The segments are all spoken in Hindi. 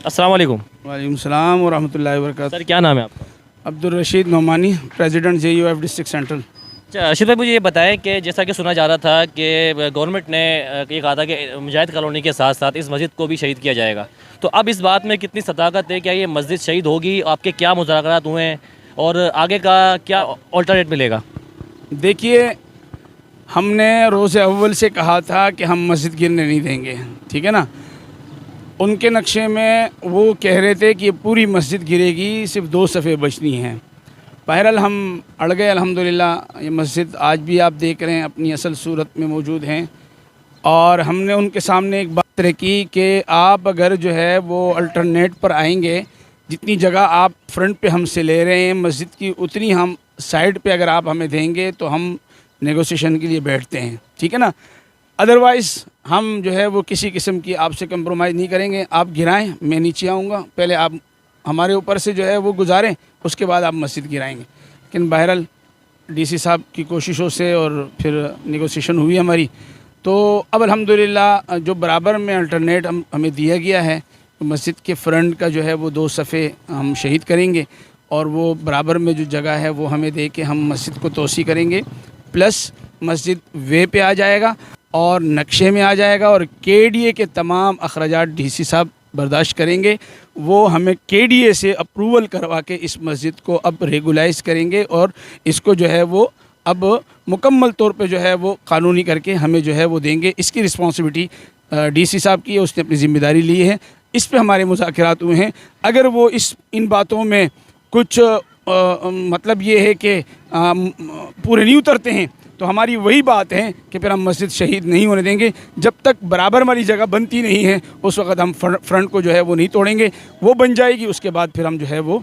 अस्सलाम वालेकुम। वालेकुम सलाम व रहमतुल्लाहि व बरकातहू। सर क्या नाम है आपका? Abdul Rashid Nomani, president JUF district central. अच्छा अर्शद भाई, मुझे ये बताएं कि जैसा कि सुना जा रहा था कि गवर्नमेंट ने ये कहा था कि मुजाहिद कॉलोनी के साथ साथ इस मस्जिद को भी शहीद किया जाएगा, तो अब इस बात में कितनी सदाकत है? क्या ये मस्जिद शहीद होगी? आपके क्या मुज़ाकरात हुए हैं और आगे का क्या ऑल्टरनेट मिलेगा? देखिए, हमने रोज़ अव्वल से कहा था कि हम मस्जिद गिरने नहीं देंगे, ठीक है ना। उनके नक्शे में वो कह रहे थे कि ये पूरी मस्जिद गिरेगी, सिर्फ 2 सफ़े बचनी हैं। बहरहाल हम अड़ गए अल्हम्दुलिल्लाह। ये मस्जिद आज भी आप देख रहे हैं अपनी असल सूरत में मौजूद हैं। और हमने उनके सामने एक बात रखी कि आप अगर जो है वो अल्टरनेट पर आएंगे, जितनी जगह आप फ्रंट पे हमसे ले रहे हैं मस्जिद की, उतनी हम साइड पे अगर आप हमें देंगे तो हम नेगोशिएशन के लिए बैठते हैं, ठीक है ना। अदरवाइज़ हम जो है वो किसी किस्म की आपसे कंप्रोमाइज़ नहीं करेंगे। आप गिराएं, मैं नीचे आऊँगा, पहले आप हमारे ऊपर से जो है वो गुजारें, उसके बाद आप मस्जिद गिराएंगे। लेकिन बहरहाल DC साहब की कोशिशों से और फिर नेगोशिएशन हुई हमारी, तो अब अल्हम्दुलिल्लाह जो बराबर में अल्टरनेट हमें दिया गया है, मस्जिद के फ्रंट का जो है वो 2 सफ़े हम शहीद करेंगे और वो बराबर में जो जगह है वो हमें दे के हम मस्जिद को तोसी करेंगे। प्लस मस्जिद वे पे आ जाएगा और नक्शे में आ जाएगा और KDA के तमाम अखराजात DC साहब बर्दाश्त करेंगे। वो हमें KDA से अप्रूवल करवा के इस मस्जिद को अब रेगुलाइज़ करेंगे और इसको जो है वो अब मुकम्मल तौर पे जो है वो कानूनी करके हमें जो है वो देंगे। इसकी रिस्पॉन्सिबिलिटी DC साहब की है, उसने अपनी ज़िम्मेदारी ली है। इस पे हमारे मुज़ाकरात हुए हैं। अगर वो इन बातों में कुछ मतलब ये है कि पूरे नहीं उतरते हैं, तो हमारी वही बात है कि फिर हम मस्जिद शहीद नहीं होने देंगे। जब तक बराबर वाली जगह बनती नहीं है, उस वक़्त हम फ्रंट को जो है वो नहीं तोड़ेंगे। वो बन जाएगी, उसके बाद फिर हम जो है वो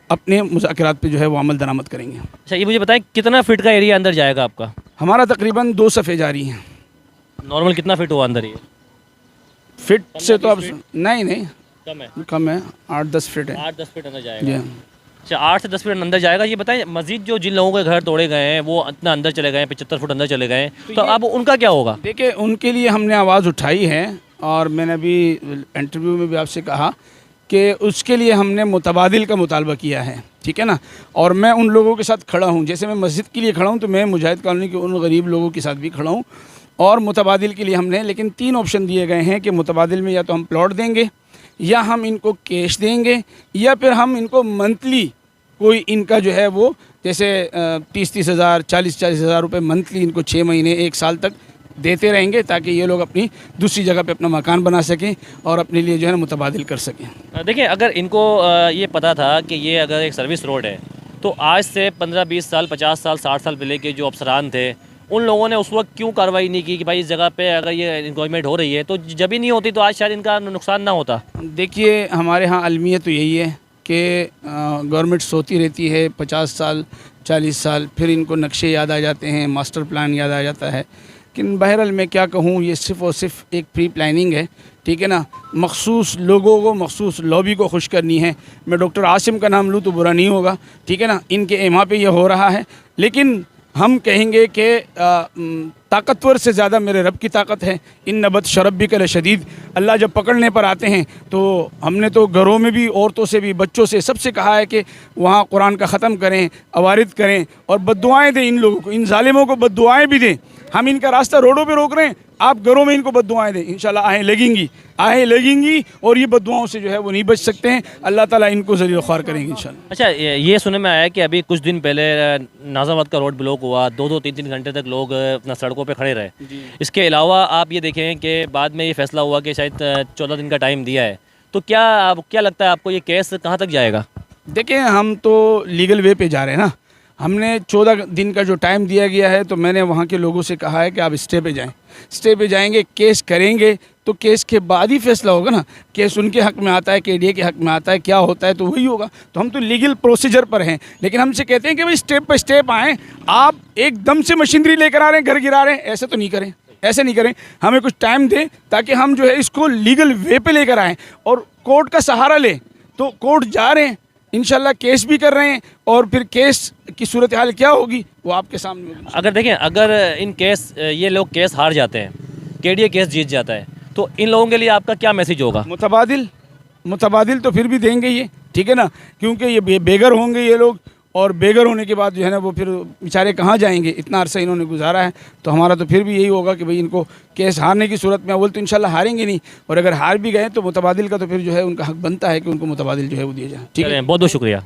अपने मुज़ाकरात पे जो है वो अमल दरामद करेंगे। अच्छा ये मुझे बताएं कितना फिट का एरिया अंदर जाएगा आपका? हमारा तकरीबन 2 सफ़े जारी हैं। नॉर्मल कितना फिट हुआ अंदर? ये फिट से तो अब नहीं कम है, कम है, 8-10 फिट है। 8-10 फीट अंदर जी जाएगा। अच्छा 8 से 10 फीट अंदर जाएगा। ये बताएं मस्जिद जो जिन लोगों के घर तोड़े गए हैं वो इतना अंदर चले गए हैं, 75 फुट अंदर चले गए हैं, तो अब उनका क्या होगा? देखिए, उनके लिए हमने आवाज़ उठाई है और मैंने अभी इंटरव्यू में भी आपसे कहा कि उसके लिए हमने मुतबादिल का मुतालबा किया है, ठीक है ना। और मैं उन लोगों के साथ खड़ा हूँ, जैसे मैं मस्जिद के लिए खड़ा हूँ तो मैं मुजाहिद कॉलोनी के उन गरीब लोगों के साथ भी खड़ा हूँ और मुतबादिल के लिए हमने, लेकिन 3 ऑप्शन दिए गए हैं कि मुतबादिल में या तो हम प्लॉट देंगे या हम इनको कैश देंगे या फिर हम इनको मंथली कोई इनका जो है वो जैसे 30-30 हज़ार 40-40 हज़ार रुपये मंथली इनको 6 महीने 1 साल तक देते रहेंगे, ताकि ये लोग अपनी दूसरी जगह पे अपना मकान बना सकें और अपने लिए जो है ना मुतबादिल कर सकें। देखिए अगर इनको ये पता था कि ये अगर एक सर्विस रोड है, तो आज से 15-20 साल 50 साल 60 साल पहले के जो अफसरान थे, उन लोगों ने उस वक्त क्यों कार्रवाई नहीं की कि भाई इस जगह पे अगर ये इंक्वायरमेंट हो रही है तो जब ही नहीं होती तो आज शायद इनका नुकसान ना होता। देखिए, हमारे यहाँ अलमियत तो यही है कि गवर्नमेंट सोती रहती है 50 साल 40 साल, फिर इनको नक्शे याद आ जाते हैं, मास्टर प्लान याद आ जाता है। लेकिन बहरहाल मैं क्या कहूँ, ये सिर्फ़ और सिर्फ एक प्री प्लानिंग है, ठीक है ना। मखसूस लोगों को, मखसूस लॉबी को खुश करनी है। मैं डॉक्टर आसिम का नाम लूँ तो बुरा नहीं होगा, ठीक है ना। इनके एमा पे ये हो रहा है, लेकिन हम कहेंगे कि ताकतवर से ज़्यादा मेरे रब की ताकत है। इन नबत शरब्बिक लशदीद। अल्लाह जब पकड़ने पर आते हैं तो हमने तो घरों में भी, औरतों से भी, बच्चों से, सबसे कहा है कि वहाँ कुरान का ख़त्म करें, अवारिद करें और बद्दुआएँ दें इन लोगों को, इन ज़ालिमों को बद्दुआएँ भी दें। हम इनका रास्ता रोडों पे रोक रहे हैं, आप घरों में इनको बद्दुआएँ दें, इंशाल्लाह आहें लगेंगी और ये बद्दुआओं से जो है वो नहीं बच सकते हैं। अल्लाह ताला इनको ज़लील ख्वार करेंगे इंशाल्लाह। अच्छा ये सुनने में आया कि अभी कुछ दिन पहले नाज़ाबाद का रोड ब्लॉक हुआ, 2-2 3-3 घंटे तक लोग अपना सड़कों पे खड़े रहे। इसके अलावा आप ये देखें कि बाद में ये फैसला हुआ कि शायद 14 दिन का टाइम दिया है, तो क्या लगता है आपको ये केस कहाँ तक जाएगा? देखें, हम तो लीगल वे पे जा रहे हैं ना। हमने 14 दिन का जो टाइम दिया गया है, तो मैंने वहाँ के लोगों से कहा है कि आप स्टे पे जाएं, स्टे पे जाएंगे, केस करेंगे, तो केस के बाद ही फैसला होगा ना। केस उनके हक़ में आता है, KDA के हक़ में आता है, क्या होता है तो वही होगा। तो हम तो लीगल प्रोसीजर पर हैं, लेकिन हमसे कहते हैं कि भाई स्टेप बाई स्टेप आएँ। आप एकदम से मशीनरी लेकर आ रहे हैं, घर गिरा रहे हैं, ऐसे तो नहीं करें, ऐसे नहीं करें। हमें कुछ टाइम दें ताकि हम जो है इसको लीगल वे पे लेकर आएँ और कोर्ट का सहारा लें। तो कोर्ट जा रहे हैं, इंशाल्लाह केस भी कर रहे हैं और फिर केस की सूरत हाल क्या होगी वो आपके सामने होगी। अगर देखें, अगर ये लोग केस हार जाते हैं, KDA केस जीत जाता है, तो इन लोगों के लिए आपका क्या मैसेज होगा? मुतबादिल मुतबादिल तो फिर भी देंगे ये, ठीक है ना, क्योंकि ये बेघर होंगे ये लोग, और बेघर होने के बाद जो है ना वो फिर बेचारे कहाँ जाएंगे, इतना अरसा इन्होंने गुजारा है। तो हमारा तो फिर भी यही होगा कि भाई इनको केस हारने की सूरत में, अव्वल तो इंशाल्लाह हारेंगे नहीं, और अगर हार भी गए तो मुतबादिल का तो फिर जो है उनका हक बनता है कि उनको मुतबादिल जो है वो दिया जाए। ठीक है, बहुत बहुत शुक्रिया।